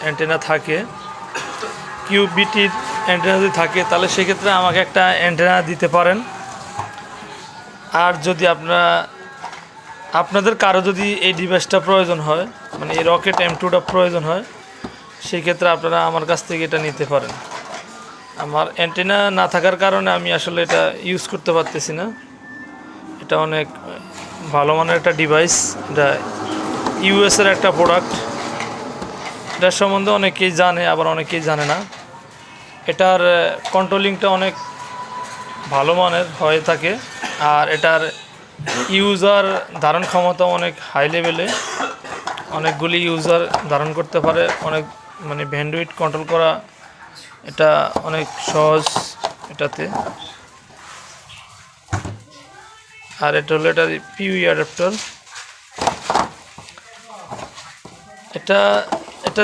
Antenna থাকে, কিউবিটির antenna যদি থাকে তাহলে সেক্ষেত্রে আমাকে একটা অ্যান্টেনা দিতে পারেন। আর যদি আপনাদের কারো যদি এই ডিভাইসটা প্রয়োজন হয়, মানে এই রকেট M2টা প্রয়োজন হয়, সেক্ষেত্রে আপনারা আমার কাছ থেকে এটা নিতে পারেন। আমার অ্যান্টেনা না থাকার কারণে আমি আসলে এটা ইউজ করতে পারতেছি না। এটা অনেক ভালো মানের একটা ডিভাইস, এটা ইউএসের একটা প্রোডাক্ট। এটার সম্বন্ধে অনেকেই জানে, আবার অনেকেই জানে না। এটার কন্ট্রোলিংটা অনেক ভালো মানের হয়ে থাকে, আর এটার ইউজার ধারণ ক্ষমতা অনেক হাই লেভেলে, অনেকগুলি ইউজার ধারণ করতে পারে। অনেক মানে ব্যান্ডউইথ কন্ট্রোল করা এটা অনেক সহজ এটাতে। আর এটা হলো এটা পিউই অ্যাডাপ্টার। এটা